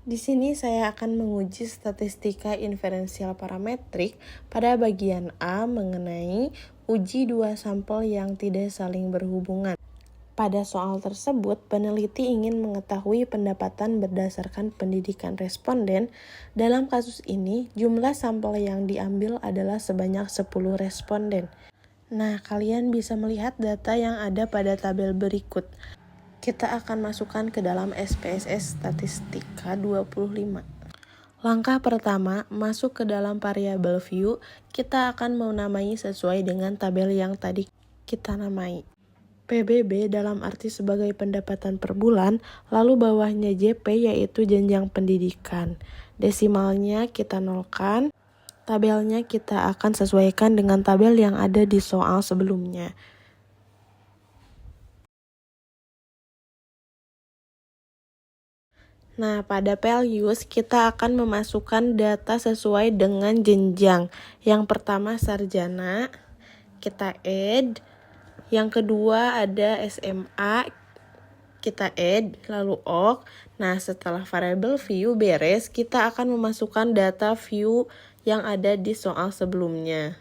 Di sini saya akan menguji statistika inferensial parametrik pada bagian A mengenai uji dua sampel yang tidak saling berhubungan. Pada soal tersebut, peneliti ingin mengetahui pendapatan berdasarkan pendidikan responden. Dalam kasus ini, jumlah sampel yang diambil adalah sebanyak 10 responden. Nah, kalian bisa melihat data yang ada pada tabel berikut. Kita akan masukkan ke dalam SPSS Statistika 25. Langkah pertama, masuk ke dalam variabel view. Kita akan menamai sesuai dengan tabel yang tadi kita namai. PBB dalam arti sebagai pendapatan per bulan, lalu bawahnya JP yaitu jenjang pendidikan. Desimalnya kita nolkan. Tabelnya kita akan sesuaikan dengan tabel yang ada di soal sebelumnya. Nah, pada values kita akan memasukkan data sesuai dengan jenjang. Yang pertama sarjana, kita add. Yang kedua ada SMA, kita add, lalu awk. Nah, setelah variabel view beres, kita akan memasukkan data view yang ada di soal sebelumnya.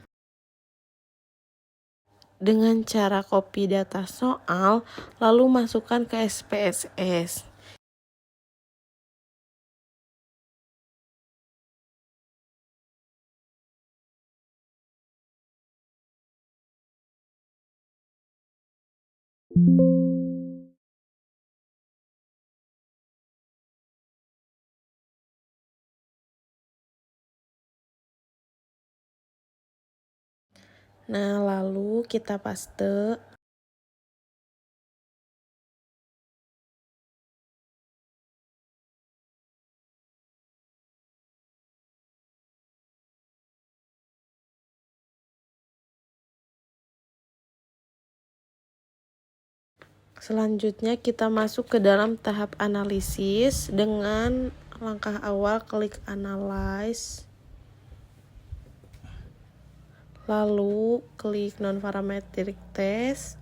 Dengan cara copy data soal, lalu masukkan ke SPSS. Nah, lalu kita paste. Selanjutnya kita masuk ke dalam tahap analisis. Dengan langkah awal klik analyze. Lalu klik non-parametric test,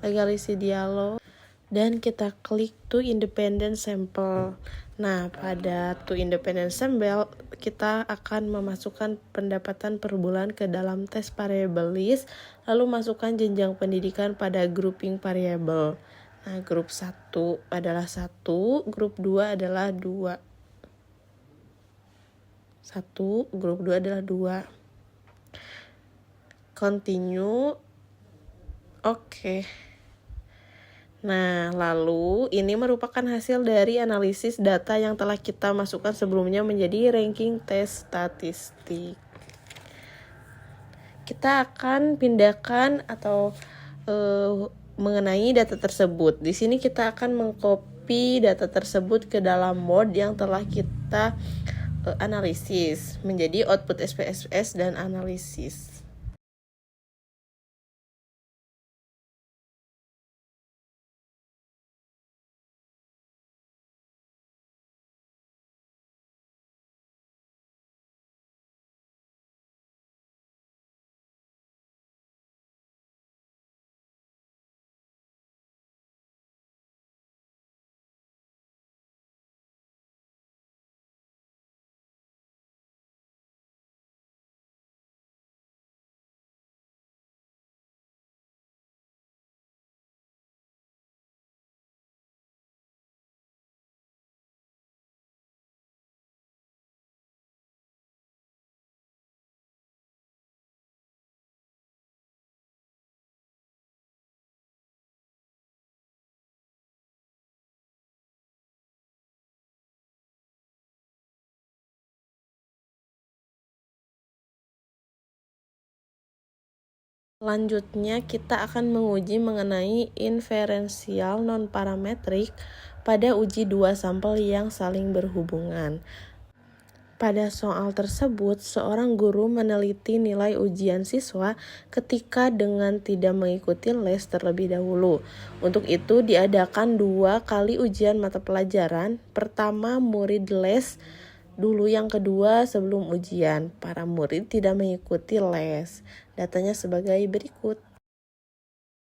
legalisi dialog, dan kita klik to independent sample. Nah, pada to independent sample, kita akan memasukkan pendapatan per bulan ke dalam tes variable list, lalu masukkan jenjang pendidikan pada grouping variable. Nah, grup 1 adalah 1, grup 2 adalah 2. 1, grup 2 adalah 2. Continue. Oke. Nah, lalu ini merupakan hasil dari analisis data yang telah kita masukkan sebelumnya menjadi ranking tes statistik. Kita akan pindahkan atau mengenai data tersebut. Di sini kita akan mengcopy data tersebut ke dalam mode yang telah kita analisis menjadi output SPSS dan analisis. Selanjutnya kita akan menguji mengenai inferensial non-parametrik pada uji dua sampel yang saling berhubungan. Pada soal tersebut, seorang guru meneliti nilai ujian siswa ketika dengan tidak mengikuti les terlebih dahulu. Untuk itu diadakan 2 kali ujian mata pelajaran. Pertama, murid les dulu, yang kedua sebelum ujian. Para murid tidak mengikuti les. Datanya sebagai berikut.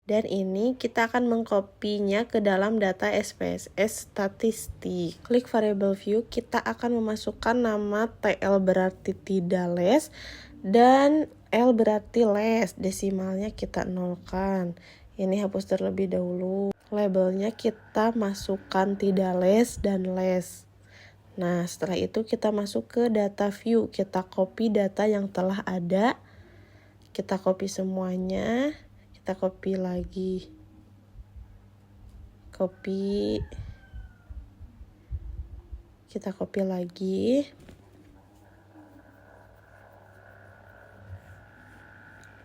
Dan ini kita akan mengkopinya ke dalam data SPSS statistik. Klik variable view, kita akan memasukkan nama TL berarti tidak les dan L berarti les. Desimalnya kita nolkan. Ini hapus terlebih dahulu. Labelnya kita masukkan tidak les dan les. Nah, setelah itu kita masuk ke data view. Kita copy data yang telah ada. Kita copy semuanya. Kita copy lagi. Copy. Kita copy lagi.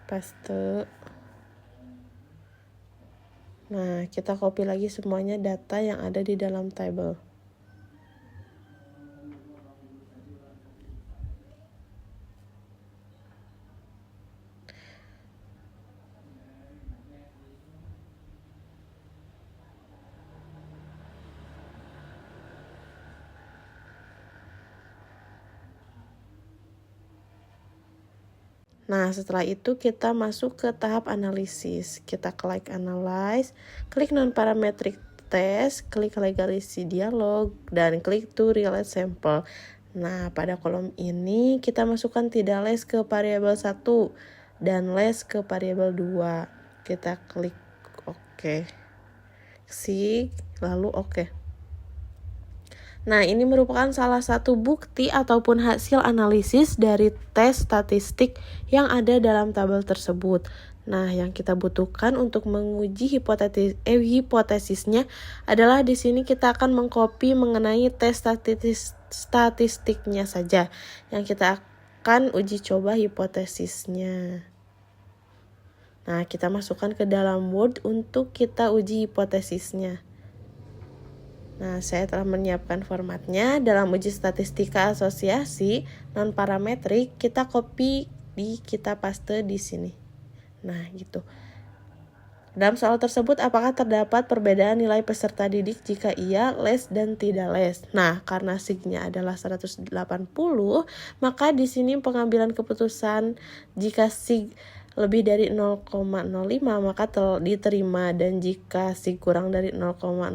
Paste. Nah, kita copy lagi semuanya data yang ada di dalam table. Nah, setelah itu kita masuk ke tahap analisis. Kita klik analyze, klik non-parametric test, klik legalisity dialog, dan klik to realize sample. Nah, pada kolom ini kita masukkan tidak les ke variabel 1 dan les ke variabel 2. Kita klik OK. Lalu OK. Nah, ini merupakan salah satu bukti ataupun hasil analisis dari tes statistik yang ada dalam tabel tersebut. Nah, yang kita butuhkan untuk menguji hipotesisnya adalah di sini kita akan mengcopy mengenai tes statistiknya saja. Yang kita akan uji coba hipotesisnya. Nah, kita masukkan ke dalam Word untuk kita uji hipotesisnya. Nah, saya telah menyiapkan formatnya. Dalam uji statistika asosiasi non-parametrik, kita copy kita paste di sini. Nah, gitu. Dalam soal tersebut, apakah terdapat perbedaan nilai peserta didik jika iya les dan tidak les? Nah, karena sig-nya adalah 180, maka di sini pengambilan keputusan jika sig lebih dari 0,05 maka diterima, dan jika sig kurang dari 0,05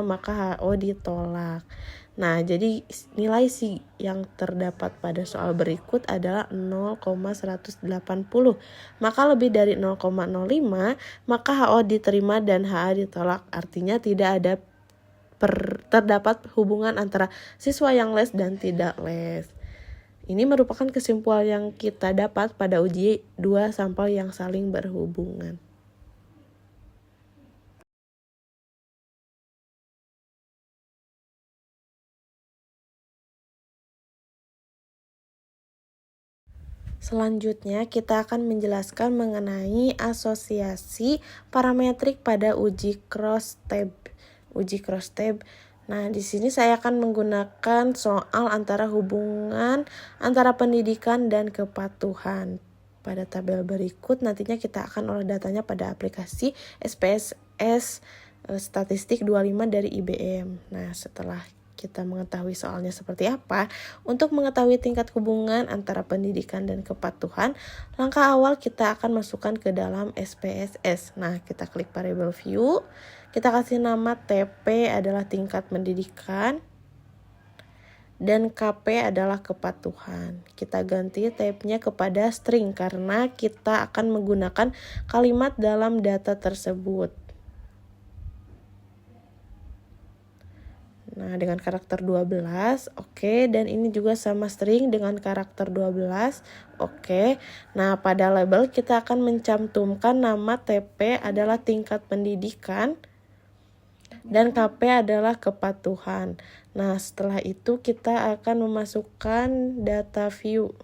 maka HO ditolak. Nah, jadi nilai sig yang terdapat pada soal berikut adalah 0,180. Maka lebih dari 0,05 maka HO diterima dan HA ditolak. Artinya tidak ada terdapat hubungan antara siswa yang les dan tidak les. Ini merupakan kesimpulan yang kita dapat pada uji 2 sampel yang saling berhubungan. Selanjutnya kita akan menjelaskan mengenai asosiasi parametrik pada uji cross-tab. Nah, di sini saya akan menggunakan soal antara hubungan antara pendidikan dan kepatuhan. Pada tabel berikut nantinya kita akan olah datanya pada aplikasi SPSS Statistik 25 dari IBM. Nah, setelah kita mengetahui soalnya seperti apa, untuk mengetahui tingkat hubungan antara pendidikan dan kepatuhan, langkah awal kita akan masukkan ke dalam SPSS. Nah, kita klik variable view. Kita kasih nama TP adalah tingkat pendidikan dan KP adalah kepatuhan. Kita ganti type-nya kepada string karena kita akan menggunakan kalimat dalam data tersebut. Nah, dengan karakter 12, oke. Dan ini juga sama string dengan karakter 12, oke. Nah, pada label kita akan mencantumkan nama TP adalah tingkat pendidikan dan KP adalah kepatuhan. Nah, setelah itu kita akan memasukkan data view.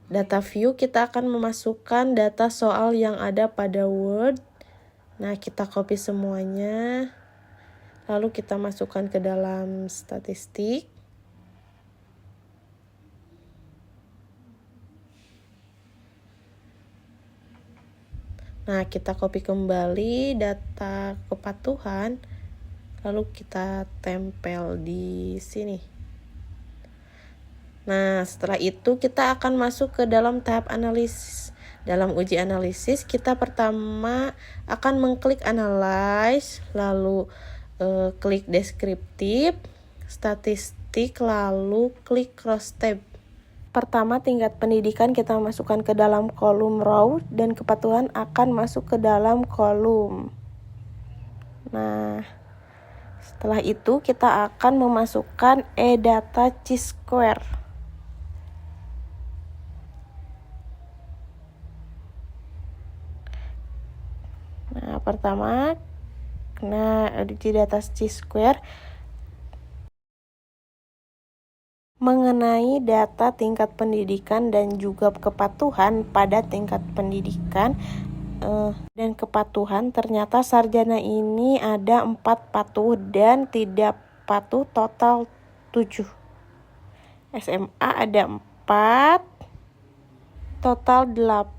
Data view kita akan memasukkan data soal yang ada pada Word. Nah, kita copy semuanya. Lalu kita masukkan ke dalam statistik. Nah, kita copy kembali data kepatuhan, lalu kita tempel di sini. Nah, setelah itu kita akan masuk ke dalam tahap analisis. dalam uji analisis kita pertama akan mengklik analyze, lalu klik deskriptif, statistik, lalu klik cross tab. Pertama, tingkat pendidikan kita masukkan ke dalam kolom row dan kepatuhan akan masuk ke dalam kolom. Nah, setelah itu kita akan memasukkan e-data chi-square. Nah, pertama, uji data chi-square mengenai data tingkat pendidikan dan juga kepatuhan pada tingkat pendidikan dan kepatuhan. Ternyata sarjana ini ada 4 patuh dan tidak patuh, total 7. SMA ada 4, total 8.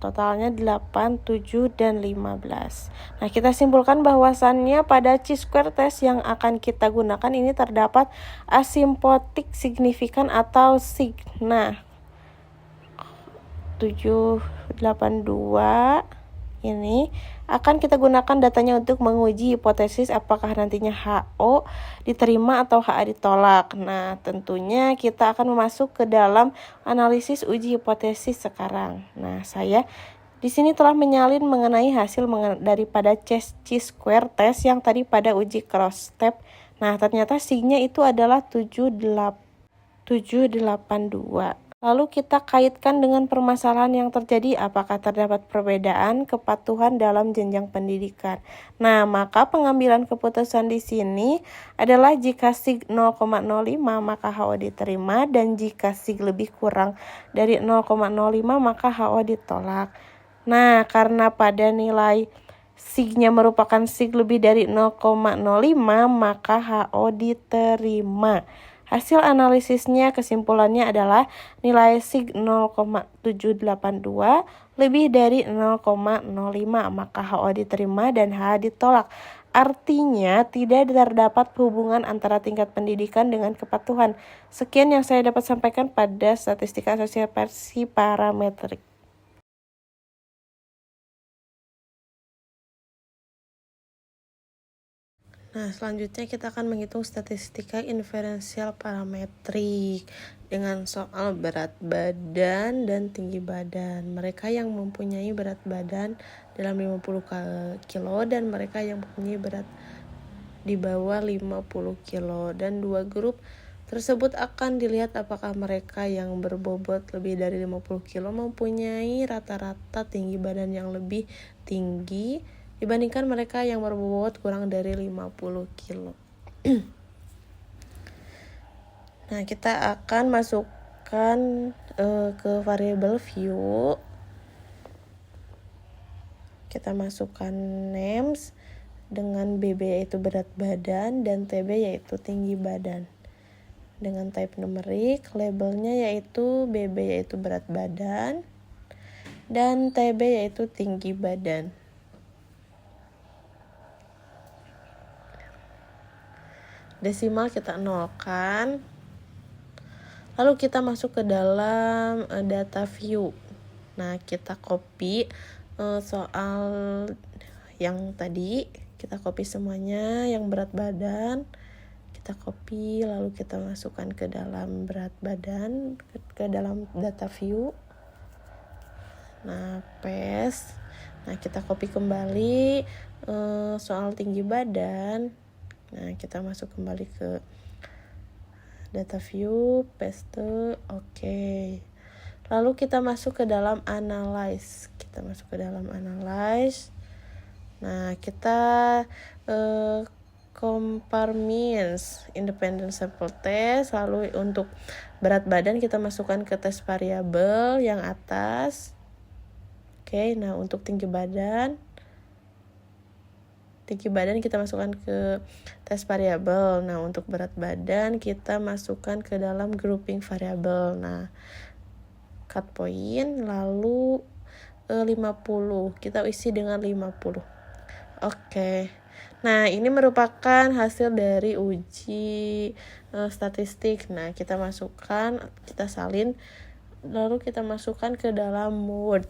Totalnya 8, 7, dan 15. Nah, kita simpulkan bahwasannya pada chi-square test yang akan kita gunakan ini terdapat asimptotik signifikan atau sig. Nah, 782 ini akan kita gunakan datanya untuk menguji hipotesis apakah nantinya HO diterima atau HA ditolak. Nah, tentunya kita akan masuk ke dalam analisis uji hipotesis sekarang. Nah, saya di sini telah menyalin mengenai hasil daripada chi-square test yang tadi pada uji cross tab. Nah, ternyata signya itu adalah 782. Lalu kita kaitkan dengan permasalahan yang terjadi, apakah terdapat perbedaan kepatuhan dalam jenjang pendidikan. Nah, maka pengambilan keputusan di sini adalah jika sig 0,05 maka HO diterima, dan jika sig lebih kurang dari 0,05 maka HO ditolak. Nah, karena pada nilai signya merupakan sig lebih dari 0,05 maka HO diterima. Hasil analisisnya kesimpulannya adalah nilai sig 0,782 lebih dari 0,05 maka HO diterima dan H ditolak. Artinya tidak terdapat hubungan antara tingkat pendidikan dengan kepatuhan. Sekian yang saya dapat sampaikan pada statistika asosiasi parametrik. Nah, selanjutnya kita akan menghitung statistika inferensial parametrik dengan soal berat badan dan tinggi badan. Mereka yang mempunyai berat badan dalam 50 kilo dan mereka yang mempunyai berat di bawah 50 kilo. Dan dua grup tersebut akan dilihat apakah mereka yang berbobot lebih dari 50 kilo mempunyai rata-rata tinggi badan yang lebih tinggi dibandingkan mereka yang berbobot kurang dari 50 kilo. Nah, kita akan masukkan ke variabel view. Kita masukkan names dengan BB yaitu berat badan dan TB yaitu tinggi badan. Dengan type numerik, labelnya yaitu BB yaitu berat badan dan TB yaitu tinggi badan. Desimal kita nolkan. Lalu kita masuk ke dalam data view. Nah, kita copy soal yang tadi, kita copy semuanya yang berat badan. Kita copy lalu kita masukkan ke dalam berat badan, ke dalam data view. Nah, paste. Nah, kita copy kembali soal tinggi badan. Nah, kita masuk kembali ke data view, paste, oke. Lalu kita masuk ke dalam analyze. Kita masuk ke dalam analyze. Nah, kita compare means, independent sample test. Lalu untuk berat badan kita masukkan ke tes variabel yang atas. Oke, nah untuk tinggi badan kita masukkan ke tes variabel. Nah, untuk berat badan kita masukkan ke dalam grouping variabel. Nah, cut point lalu 50. Kita isi dengan 50. Oke. Nah, ini merupakan hasil dari uji statistik. Nah, kita masukkan, kita salin lalu kita masukkan ke dalam Word.